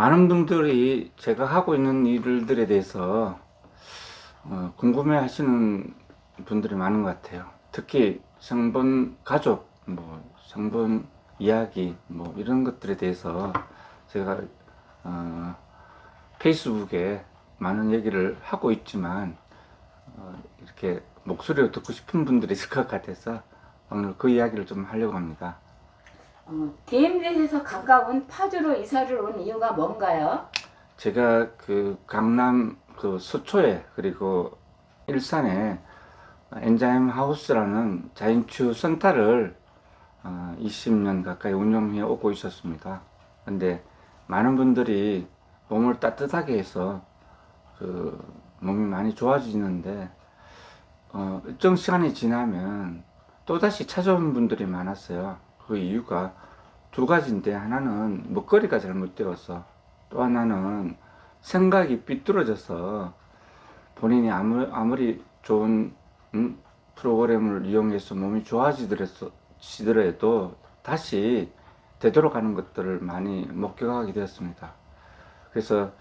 많은 분들이 제가 하고 있는 일들에 대해서 궁금해 하시는 분들이 많은 것 같아요. 특히 성분 가족, 성분 이야기, 이런 것들에 대해서 제가 어, 페이스북에 많은 얘기를 하고 있지만 이렇게 목소리를 듣고 싶은 분들이 있을 것 같아서 오늘 그 이야기를 좀 하려고 합니다. DMZ에서 가까운 파주로 이사를 온 이유가 뭔가요? 제가 그 강남 그 서초에 그리고 일산에 엔자임 하우스라는 자연치유 센터를 20년 가까이 운영해 오고 있었습니다. 근데 많은 분들이 몸을 따뜻하게 해서 그 몸이 많이 좋아지는데 일정 시간이 지나면 또다시 찾아오는 분들이 많았어요. 그 이유가 두 가지인데, 하나는 먹거리가 잘못되어서, 또 하나는 생각이 삐뚤어져서 본인이 아무리 좋은 프로그램을 이용해서 몸이 좋아지더라도 다시 되돌아가는 것들을 많이 목격하게 되었습니다. 그래서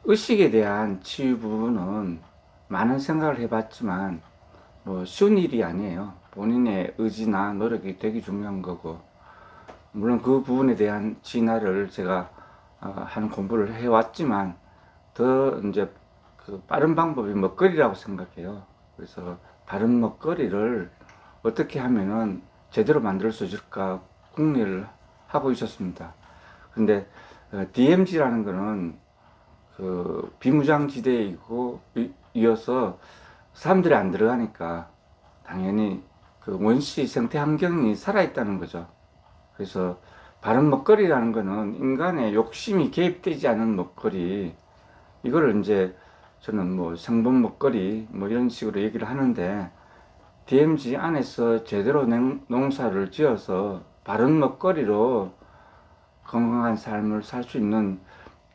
의식에 대한 치유 부분은 많은 생각을 해봤지만 쉬운 일이 아니에요. 본인의 의지나 노력이 되게 중요한 거고, 물론 그 부분에 대한 진화를 제가 하는 공부를 해왔지만 더 이제 그 빠른 방법이 먹거리라고 생각해요. 그래서 바른 먹거리를 어떻게 하면은 제대로 만들 수 있을까 궁리를 하고 있었습니다. 근데 DMZ라는 거는 그 비무장지대이고 이어서 사람들이 안 들어가니까 당연히 그 원시 생태 환경이 살아있다는 거죠. 그래서 바른 먹거리라는 거는 인간의 욕심이 개입되지 않은 먹거리, 이거를 이제 저는 생본 먹거리 이런 식으로 얘기를 하는데, DMZ 안에서 제대로 농사를 지어서 바른 먹거리로 건강한 삶을 살 수 있는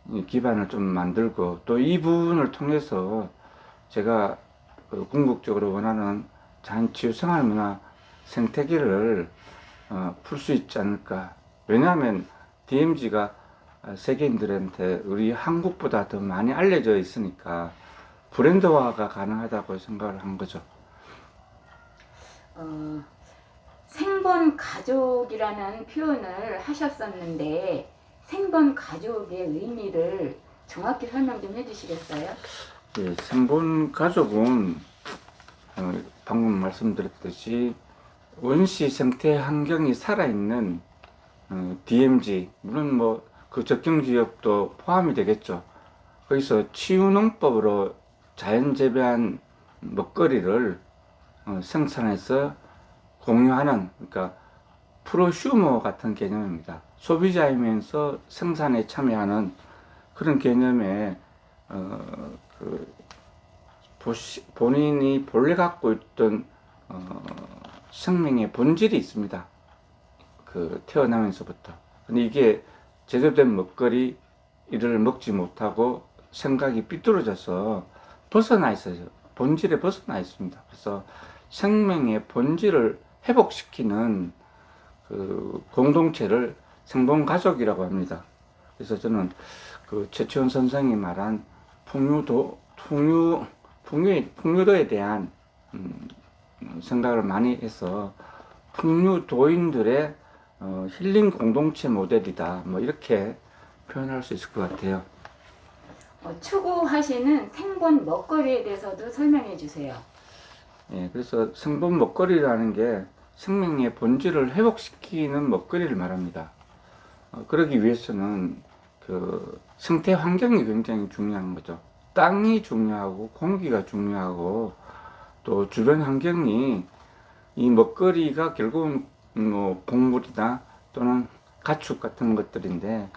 이 기반을 좀 만들고, 또 이 부분을 통해서 제가 그 궁극적으로 원하는 잔치유 생활문화 생태계를 풀 수 있지 않을까. 왜냐하면 DMZ가 세계인들한테 우리 한국보다 더 많이 알려져 있으니까 브랜드화가 가능하다고 생각을 한 거죠. 생본 가족이라는 표현을 하셨었는데 생본 가족의 의미를 정확히 설명 좀 해주시겠어요? 예, 생본 가족은 방금 말씀드렸듯이 원시 생태 환경이 살아있는 DMZ, 물론 그 적경 지역도 포함이 되겠죠. 거기서 치유농법으로 자연 재배한 먹거리를 생산해서 공유하는, 그러니까 프로슈머 같은 개념입니다. 소비자이면서 생산에 참여하는 그런 개념에 그 본인이 본래 갖고 있던 생명의 본질이 있습니다. 그 태어나면서부터. 근데 이게 제대로 된 먹거리를 먹지 못하고 생각이 삐뚤어져서 벗어나 있어요. 본질에 벗어나 있습니다. 그래서 생명의 본질을 회복시키는 그 공동체를 생본가족이라고 합니다. 그래서 저는 그 최치원 선생이 말한 풍류도에 대한 생각을 많이 해서 풍류도인들의 힐링 공동체 모델이다, 이렇게 표현할 수 있을 것 같아요. 추구하시는 생본 먹거리에 대해서도 설명해 주세요. 예, 그래서 생본 먹거리라는 게 생명의 본질을 회복시키는 먹거리를 말합니다. 그러기 위해서는 그 생태 환경이 굉장히 중요한 거죠. 땅이 중요하고 공기가 중요하고 또 주변 환경이, 이 먹거리가 결국은 곡물이나 또는 가축 같은 것들인데,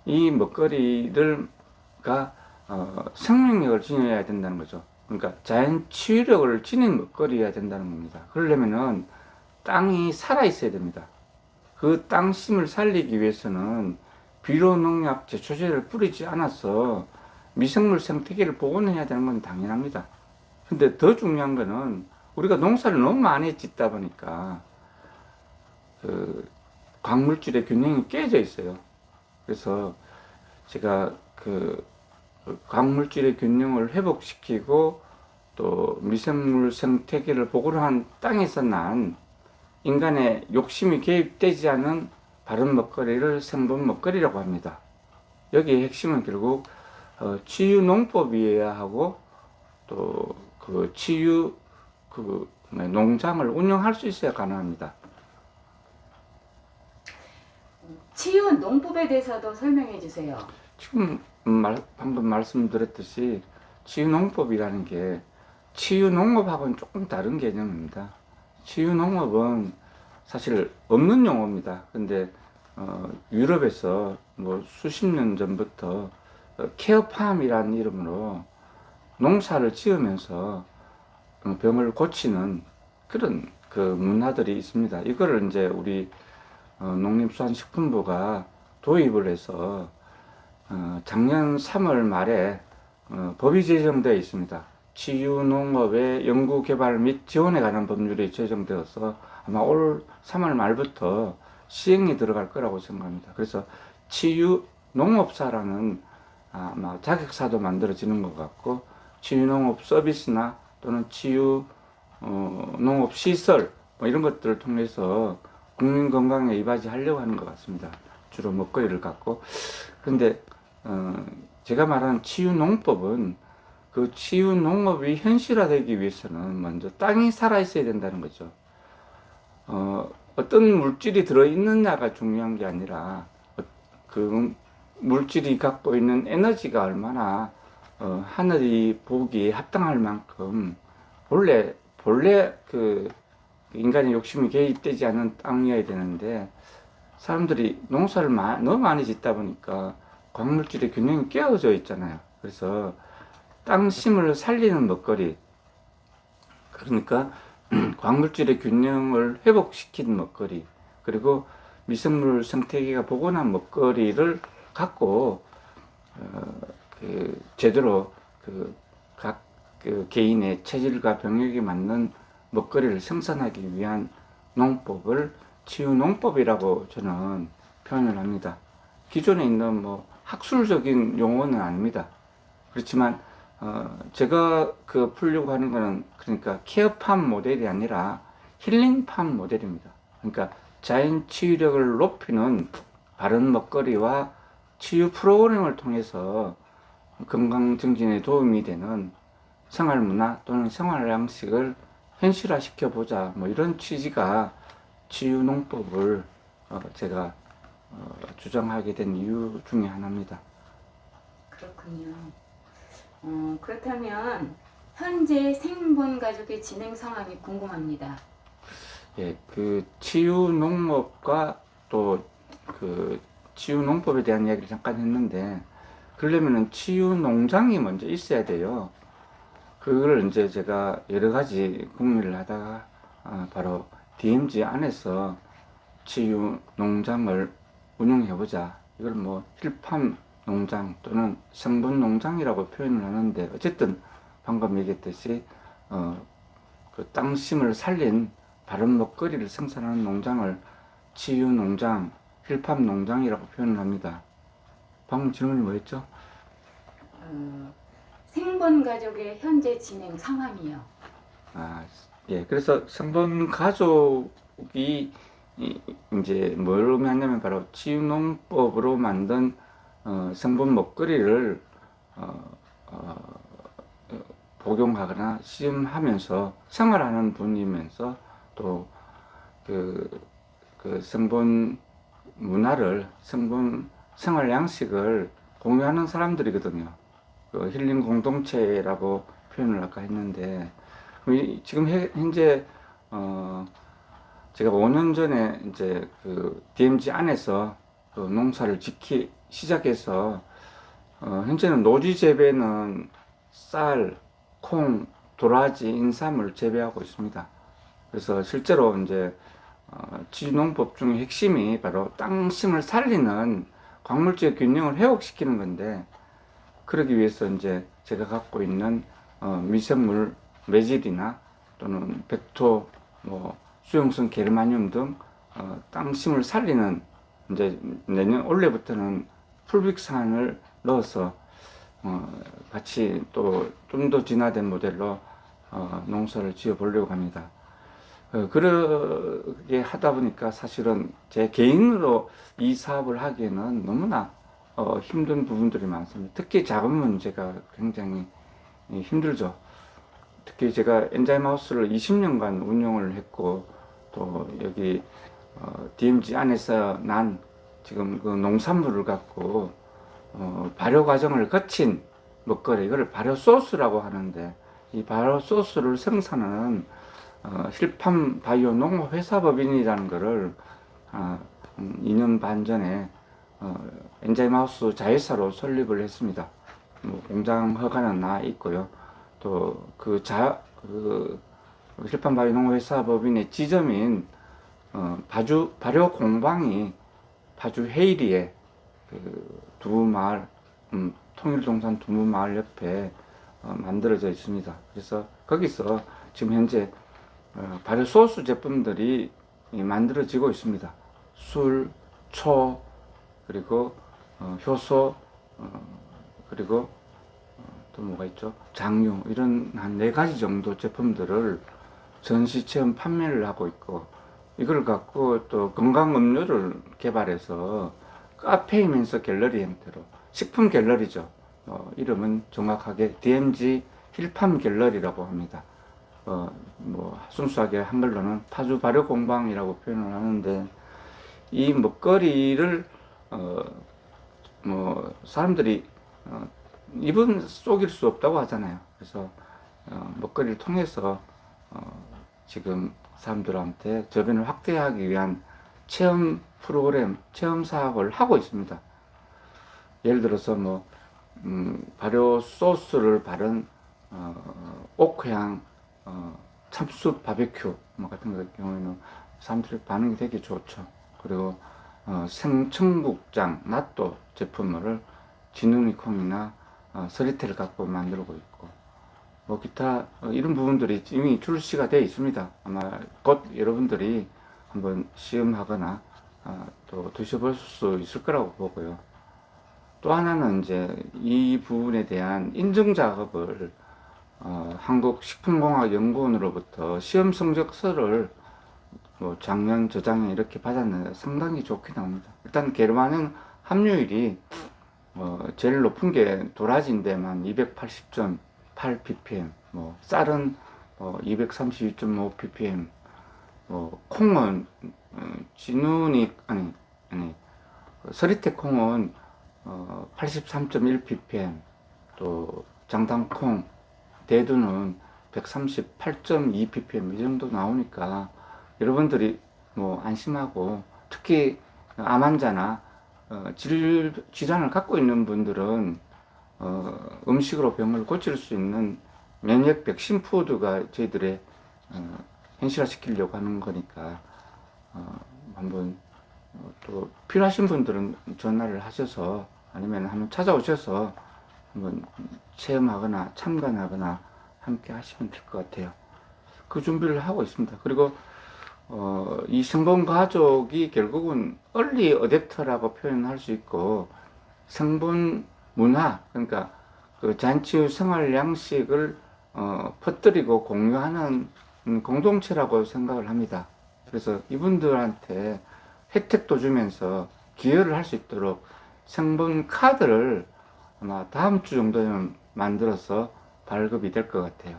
이 먹거리가 생명력을 지녀야 된다는 거죠. 그러니까 자연 치유력을 지닌 먹거리여야 된다는 겁니다. 그러려면은 땅이 살아 있어야 됩니다. 그 땅심을 살리기 위해서는 비료, 농약, 제초제를 뿌리지 않아서 미생물 생태계를 복원해야 되는 건 당연합니다. 근데 더 중요한 거는 우리가 농사를 너무 많이 짓다 보니까 그 광물질의 균형이 깨져 있어요. 그래서 제가 그 광물질의 균형을 회복시키고 또 미생물 생태계를 보호를 한 땅에서 난 인간의 욕심이 개입되지 않은 바른 먹거리를 생분 먹거리라고 합니다. 여기의 핵심은 결국 치유 농법이어야 하고 또 그 치유 농장을 운영할 수 있어야 가능합니다. 치유 농법에 대해서도 설명해 주세요. 지금 방금 말씀드렸듯이 치유 농법이라는 게 치유 농업하고는 조금 다른 개념입니다. 치유 농업은 사실 없는 용어입니다. 근데 유럽에서 뭐 수십 년 전부터 케어팜이라는 이름으로 농사를 지으면서 병을 고치는 그런 그 문화들이 있습니다. 이거를 이제 우리 농림수산식품부가 도입을 해서 작년 3월 말에 법이 제정되어 있습니다. 치유농업의 연구개발 및 지원에 관한 법률이 제정되어서 아마 올 3월 말부터 시행이 들어갈 거라고 생각합니다. 그래서 치유농업사라는 아마 자격사도 만들어지는 것 같고, 치유농업 서비스나 또는 치유농업시설 뭐 이런 것들을 통해서 국민 건강에 이바지하려고 하는 것 같습니다. 주로 먹거리를 갖고. 그런데 제가 말하는 치유농법은 그 치유농업이 현실화되기 위해서는 먼저 땅이 살아있어야 된다는 거죠. 어떤 물질이 들어있느냐가 중요한 게 아니라 그 물질이 갖고 있는 에너지가 얼마나 하늘이 보기에 합당할 만큼 본래 그 인간의 욕심이 개입되지 않은 땅이어야 되는데, 사람들이 농사를 너무 많이 짓다 보니까 광물질의 균형이 깨어져 있잖아요. 그래서 땅심을 살리는 먹거리, 그러니까 광물질의 균형을 회복시킨 먹거리, 그리고 미생물 생태계가 복원한 먹거리를 갖고 제대로 각 개인의 체질과 병역에 맞는 먹거리를 생산하기 위한 농법을 치유농법이라고 저는 표현을 합니다. 기존에 있는 뭐 학술적인 용어는 아닙니다. 그렇지만 제가 풀려고 하는 거는 그러니까 케어팜 모델이 아니라 힐링팜 모델입니다. 그러니까 자연 치유력을 높이는 바른 먹거리와 치유 프로그램을 통해서 건강 증진에 도움이 되는 생활 문화 또는 생활 양식을 현실화 시켜보자, 뭐 이런 취지가 치유 농법을 제가 주장하게 된 이유 중에 하나입니다. 그렇군요. 그렇다면 현재 생본 가족의 진행 상황이 궁금합니다. 예, 그 치유 농업과 또 그 치유 농법에 대한 이야기를 잠깐 했는데, 그러려면은 치유 농장이 먼저 있어야 돼요. 그걸 이제 제가 여러 가지 궁리를 하다가 바로 DMZ 안에서 치유 농장을 운영해보자. 이걸 뭐 힐팜 농장 또는 생분 농장이라고 표현을 하는데, 어쨌든 방금 얘기했듯이 그 땅심을 살린 바른 먹거리를 생산하는 농장을 치유 농장, 힐팜 농장이라고 표현을 합니다. 방금 질문이 뭐였죠? 생본 가족의 현재 진행 상황이요. 예. 그래서 생본 가족이 이제 뭘 의미하냐면 바로 치유농법으로 만든 생분 먹거리를 복용하거나 시음하면서 생활하는 분이면서 또 그 생분 문화를, 생분 생활 양식을 공유하는 사람들이거든요. 그 힐링 공동체라고 표현을 아까 했는데, 지금 현재 제가 5년 전에 이제 그 DMZ 안에서 그 농사를 짓기 시작해서 현재는 노지 재배는 쌀, 콩, 도라지, 인삼을 재배하고 있습니다. 그래서 실제로 이제 치유농법 중에 핵심이 바로 땅심을 살리는 광물질 균형을 회복시키는 건데, 그러기 위해서 이제 제가 갖고 있는 미생물 매질이나 또는 백토, 뭐 수용성 게르마늄 등 땅심을 살리는, 이제 올해부터는 풀빅산을 넣어서 같이 또 좀 더 진화된 모델로 농사를 지어 보려고 합니다. 그렇게 하다 보니까 사실은 제 개인으로 이 사업을 하기에는 너무나 힘든 부분들이 많습니다. 특히 자금 문제가 굉장히 힘들죠. 특히 제가 엔자임 하우스를 20년간 운영을 했고, 또 여기 DMZ 안에서 난 지금 그 농산물을 갖고 발효 과정을 거친 먹거리, 이걸 발효 소스라고 하는데, 이 발효 소스를 생산하는 힐팜 바이오 농업회사법인이라는 거를 2년 반 전에 엔자임 하우스 자회사로 설립을 했습니다. 뭐 공장 허가는 나 있고요. 또 그 힐팜 바이오 농업회사법인의 지점인 파주 발효 공방이 파주 헤이리에 그 두부마을 통일동산 두부마을 옆에 만들어져 있습니다. 그래서 거기서 지금 현재 발효 소스 제품들이 만들어지고 있습니다. 술, 초, 그리고 효소, 그리고 또 뭐가 있죠? 장류, 이런 한 4가지 정도 제품들을 전시 체험 판매를 하고 있고, 이걸 갖고 또 건강 음료를 개발해서 카페이면서 갤러리 형태로, 식품 갤러리죠. 이름은 정확하게 DMZ 힐팜 갤러리라고 합니다. 뭐 순수하게 한글로는 파주 발효 공방이라고 표현을 하는데, 이 먹거리를 뭐 사람들이 입은 속일 수 없다고 하잖아요. 그래서 먹거리를 통해서 지금 사람들한테 저변을 확대하기 위한 체험 프로그램, 체험 사업을 하고 있습니다. 예를 들어서 뭐 발효 소스를 바른 오크향 참숯 바베큐 뭐 같은 경우에는 사람들의 반응이 되게 좋죠. 그리고 생청국장 낫또 제품을 진우니콩이나 서리태를 갖고 만들고 있고, 뭐 기타 이런 부분들이 이미 출시가 되어 있습니다. 아마 곧 여러분들이 한번 시음하거나 또 드셔볼 수 있을 거라고 보고요. 또 하나는 이제 이 부분에 대한 인증 작업을 한국식품공학연구원으로부터 시험 성적서를 뭐 작년, 저작년 이렇게 받았는데 상당히 좋게 나옵니다. 일단 게르마늄 함유율이 제일 높은 게 도라지인데만 280.8 ppm, 뭐 쌀은 232.5 ppm, 뭐 콩은 진운이 아니 서리태 콩은 83.1 ppm, 또 장당콩, 대두는 138.2 ppm 이 정도 나오니까 여러분들이 뭐 안심하고, 특히 암 환자나 질환을 갖고 있는 분들은 음식으로 병을 고칠 수 있는 면역 백신 푸드가 저희들의 현실화시키려고 하는 거니까 한번 또 필요하신 분들은 전화를 하셔서 아니면 한번 찾아오셔서 한번 체험하거나 참관하거나 함께 하시면 될 것 같아요. 그 준비를 하고 있습니다. 그리고 이 생본 가족이 결국은 얼리 어댑터라고 표현할 수 있고, 생본 문화, 그러니까 그 잔치 후 생활 양식을 퍼뜨리고 공유하는 공동체라고 생각을 합니다. 그래서 이분들한테 혜택도 주면서 기여를 할 수 있도록 생본 카드를 아마 다음 주 정도면 만들어서 발급이 될 것 같아요.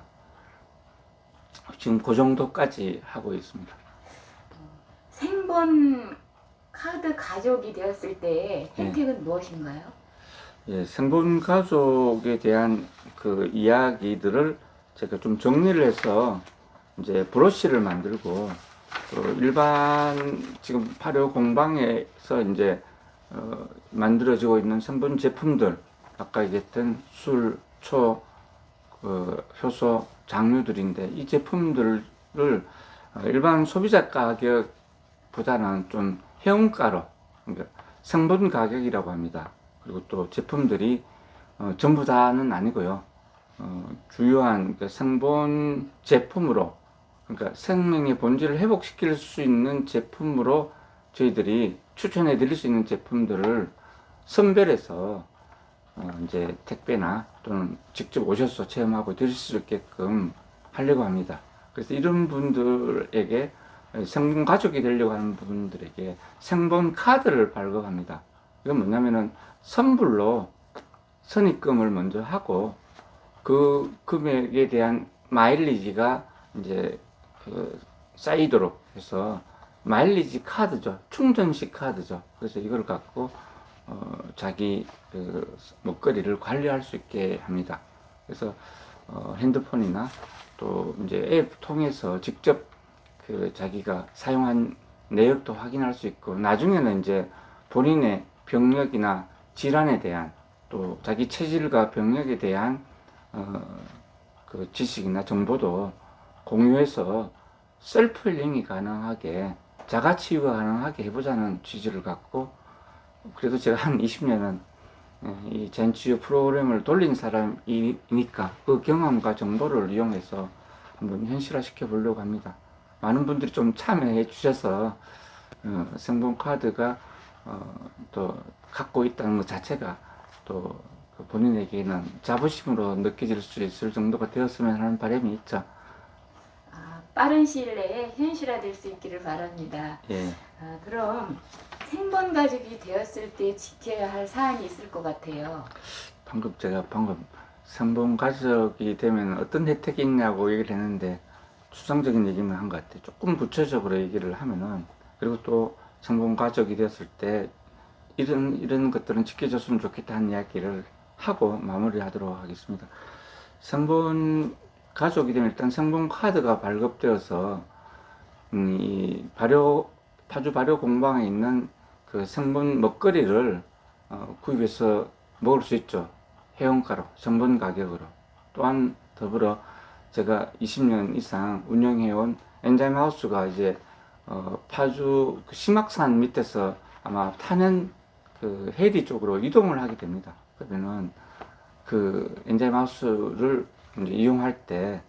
지금 그 정도까지 하고 있습니다. 생본 카드 가족이 되었을 때의 혜택은 무엇인가요? 예, 생본 가족에 대한 그 이야기들을 제가 좀 정리를 해서 이제 브로시를 만들고, 또 일반 지금 발효 공방에서 이제 만들어지고 있는 생본 제품들, 아까 얘기했던 술, 초, 효소, 장류들인데, 이 제품들을 일반 소비자 가격보다는 좀 해운가로, 그러니까 생본 가격이라고 합니다. 그리고 또 제품들이 전부 다는 아니고요. 주요한 그 생본 제품으로, 그러니까 생명의 본질을 회복시킬 수 있는 제품으로 저희들이 추천해 드릴 수 있는 제품들을 선별해서 이제 택배나 또는 직접 오셔서 체험하고 드실 수 있게끔 하려고 합니다. 그래서 이런 분들에게 생본 가족이 되려고 하는 분들에게 생본 카드를 발급합니다. 이건 뭐냐면은 선불로 선입금을 먼저 하고 그 금액에 대한 마일리지가 이제 쌓이도록 해서 마일리지 카드죠. 충전식 카드죠. 그래서 이걸 갖고 자기 먹거리를 관리할 수 있게 합니다. 그래서 핸드폰이나 또 이제 앱 통해서 직접 자기가 사용한 내역도 확인할 수 있고, 나중에는 이제 본인의 병력이나 질환에 대한 또 자기 체질과 병력에 대한 그 지식이나 정보도 공유해서 셀프 힐링이 가능하게, 자가 치유가 가능하게 해보자는 취지를 갖고, 그래도 제가 한 20년은 이 젠치유 프로그램을 돌린 사람이니까 그 경험과 정보를 이용해서 한번 현실화 시켜 보려고 합니다. 많은 분들이 좀 참여해 주셔서 생본 카드가 또 갖고 있다는 것 자체가 또 본인에게는 자부심으로 느껴질 수 있을 정도가 되었으면 하는 바람이 있죠. 빠른 시일 내에 현실화될 수 있기를 바랍니다. 예. 그럼 생본 가족이 되었을 때 지켜야 할 사항이 있을 것 같아요. 제가 방금 생본 가족이 되면 어떤 혜택이 있냐고 얘기를 했는데 추상적인 얘기만 한 것 같아요. 조금 구체적으로 얘기를 하면은, 그리고 또 생본 가족이 되었을 때 이런 것들은 지켜줬으면 좋겠다는 이야기를 하고 마무리하도록 하겠습니다. 생본 가족이 되면 일단 생본 카드가 발급되어서 이 파주 발효 공방에 있는 그 생본 먹거리를 구입해서 먹을 수 있죠. 회원가로, 전분 가격으로. 또한 더불어 제가 20년 이상 운영해온 엔자임 하우스가 이제 파주 그 심악산 밑에서 아마 타는 그 해리 쪽으로 이동을 하게 됩니다. 그러면은 그 엔자임 하우스를 이제 이용할 때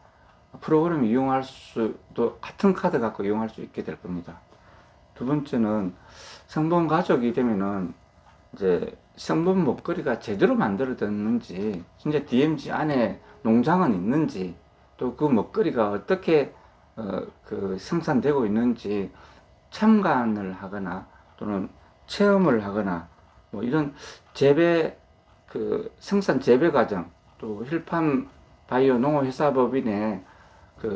프로그램 이용할 수도 같은 카드 갖고 이용할 수 있게 될 겁니다. 두 번째는 생본 가족이 되면은 이제 생본 먹거리가 제대로 만들어졌는지, 진짜 DMZ 안에 농장은 있는지, 또 그 먹거리가 어떻게 생산되고 있는지 참관을 하거나 또는 체험을 하거나, 뭐 이런 생산 재배 과정, 또 힐팜 바이오 농업회사법인의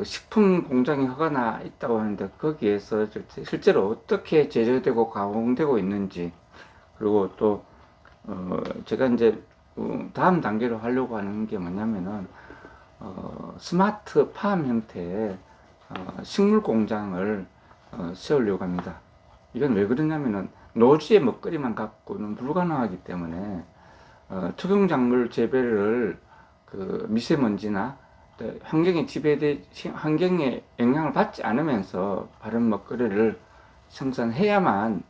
식품 공장이 허가나 있다고 하는데 거기에서 실제로 어떻게 제조되고 가공되고 있는지, 그리고 또 제가 이제 다음 단계로 하려고 하는 게 뭐냐면은 스마트 팜 형태의 식물 공장을 세우려고 합니다. 이건 왜 그러냐면은 노지의 먹거리만 갖고는 불가능하기 때문에 투경작물 재배를 미세먼지나 환경에 영향을 받지 않으면서 바른 먹거리를 생산해야만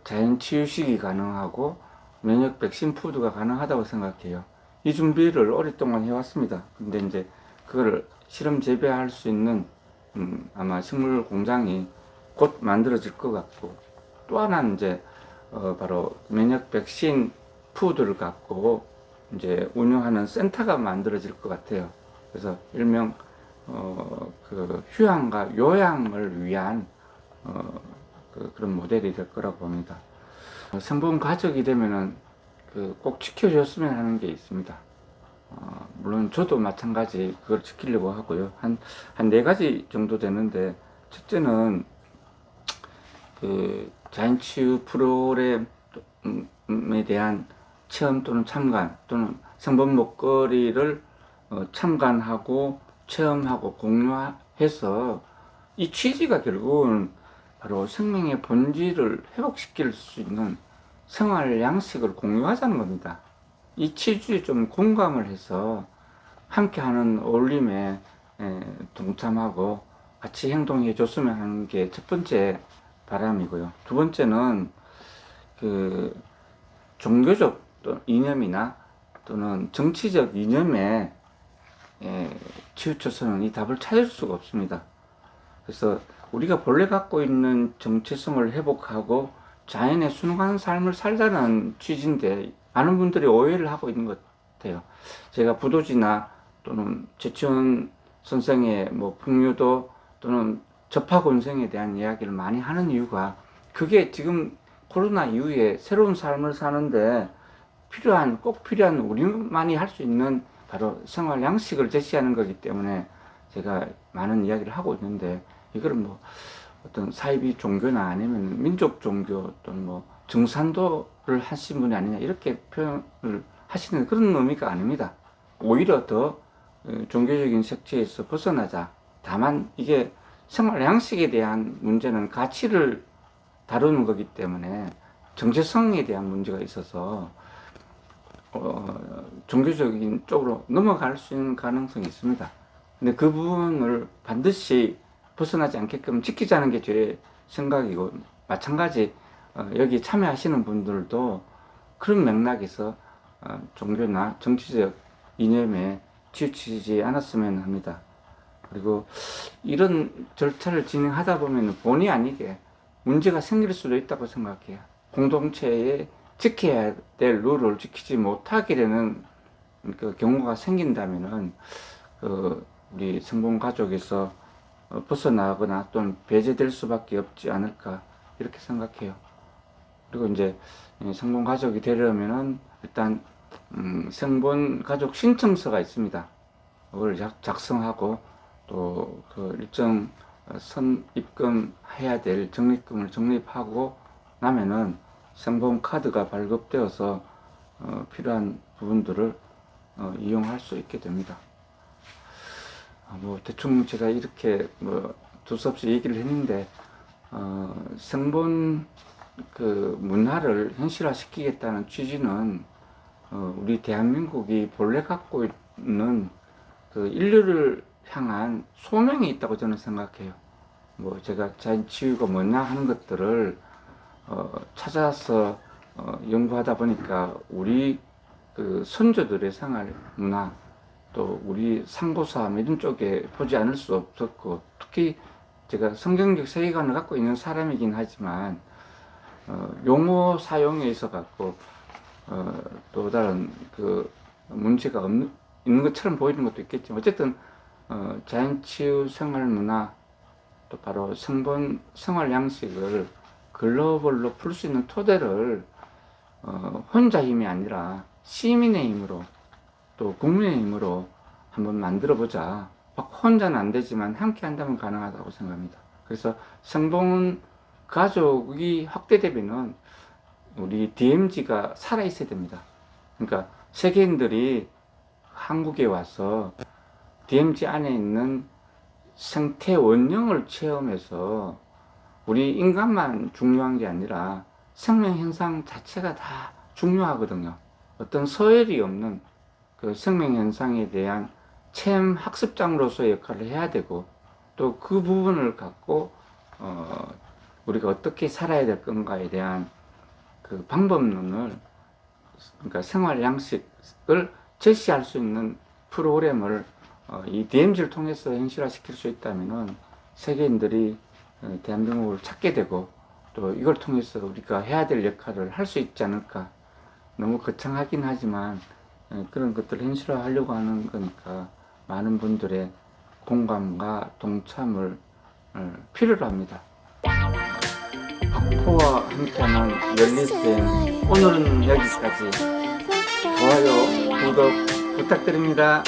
자연 치유식이 가능하고 면역 백신 푸드가 가능하다고 생각해요. 이 준비를 오랫동안 해왔습니다. 근데 이제 그걸 실험 재배할 수 있는 아마 식물 공장이 곧 만들어질 것 같고, 또 하나는 이제 바로 면역 백신 푸드를 갖고 이제 운영하는 센터가 만들어질 것 같아요. 그래서 일명 휴양과 요양을 위한 그런 모델이 될 거라고 봅니다. 생본 가족이 되면은 꼭 지켜줬으면 하는 게 있습니다. 물론 저도 마찬가지 그걸 지키려고 하고요. 한 네 가지 정도 되는데, 첫째는 자연치유 프로그램에 대한 체험 또는 참관, 또는 생본 먹거리를 참관하고 체험하고 공유해서 이 취지가 결국은 바로 생명의 본질을 회복시킬 수 있는 생활 양식을 공유하자는 겁니다. 이 취지에 좀 공감을 해서 함께하는 어울림에 동참하고 같이 행동해 줬으면 하는 게 첫 번째 바람이고요. 두 번째는 종교적 이념이나 또는 정치적 이념에 치우쳐서는 이 답을 찾을 수가 없습니다. 그래서 우리가 본래 갖고 있는 정체성을 회복하고 자연에 순응하는 삶을 살자는 취지인데 많은 분들이 오해를 하고 있는 것 같아요. 제가 부도지나 또는 제치원 선생의 뭐 풍류도 또는 접하곤생에 대한 이야기를 많이 하는 이유가 그게 지금 코로나 이후에 새로운 삶을 사는데 꼭 필요한 우리만이 할 수 있는 바로 생활 양식을 제시하는 거기 때문에 제가 많은 이야기를 하고 있는데 이거를 뭐 어떤 사이비 종교나 아니면 민족 종교 또는 뭐 증산도를 하신 분이 아니냐 이렇게 표현을 하시는 그런 의미가 아닙니다. 오히려 더 종교적인 색채에서 벗어나자. 다만 이게 생활 양식에 대한 문제는 가치를 다루는 거기 때문에 정체성에 대한 문제가 있어서 종교적인 쪽으로 넘어갈 수 있는 가능성이 있습니다. 근데 그 부분을 반드시 벗어나지 않게끔 지키자는 게 제 생각이고, 마찬가지 여기 참여하시는 분들도 그런 맥락에서 종교나 정치적 이념에 치우치지 않았으면 합니다. 그리고 이런 절차를 진행하다 보면 본의 아니게 문제가 생길 수도 있다고 생각해요. 공동체에 지켜야 될 룰을 지키지 못하게 되는 그 경우가 생긴다면은 우리 성공 가족에서 벗어나거나 또는 배제될 수밖에 없지 않을까 이렇게 생각해요. 그리고 이제 성공 가족이 되려면은 일단 성본 가족 신청서가 있습니다. 그걸 작성하고 또 그 일정 선입금해야 될 적립금을 적립하고 나면은 성본 카드가 발급되어서 필요한 부분들을 이용할 수 있게 됩니다. 뭐 대충 제가 이렇게 뭐 두서없이 얘기를 했는데 성본 그 문화를 현실화시키겠다는 취지는 우리 대한민국이 본래 갖고 있는 그 인류를 향한 소명이 있다고 저는 생각해요. 뭐 제가 자연치유가 뭐냐 하는 것들을 찾아서 연구하다 보니까 우리 그 선조들의 생활 문화 또 우리 상고사함 이런 쪽에 보지 않을 수 없었고, 특히 제가 성경적 세계관을 갖고 있는 사람이긴 하지만 용어 사용에 있어 갖고 또 다른 그 문제가 있는 것처럼 보이는 것도 있겠지만 어쨌든 자연치유 생활 문화 또 바로 성본 생활 양식을 글로벌로 풀 수 있는 토대를 혼자 힘이 아니라 시민의 힘으로 또 국민의 힘으로 한번 만들어 보자. 혼자는 안 되지만 함께 한다면 가능하다고 생각합니다. 그래서 성본 가족이 확대되면은 우리 DMZ가 살아 있어야 됩니다. 그러니까 세계인들이 한국에 와서 DMZ 안에 있는 생태 원령을 체험해서 우리 인간만 중요한 게 아니라 생명 현상 자체가 다 중요하거든요. 어떤 서열이 없는 그 생명 현상에 대한 체험 학습장으로서의 역할을 해야 되고, 또 그 부분을 갖고 우리가 어떻게 살아야 될 건가에 대한 그 방법론을, 그러니까 생활 양식을 제시할 수 있는 프로그램을 이 DMZ를 통해서 현실화시킬 수 있다면은 세계인들이 대한민국을 찾게 되고 또 이걸 통해서 우리가 해야 될 역할을 할 수 있지 않을까. 너무 거창하긴 하지만 그런 것들을 현실화하려고 하는 거니까 많은 분들의 공감과 동참을 필요로 합니다. 학포와 함께하는 열리쌤, 오늘은 여기까지. 좋아요, 구독 부탁드립니다.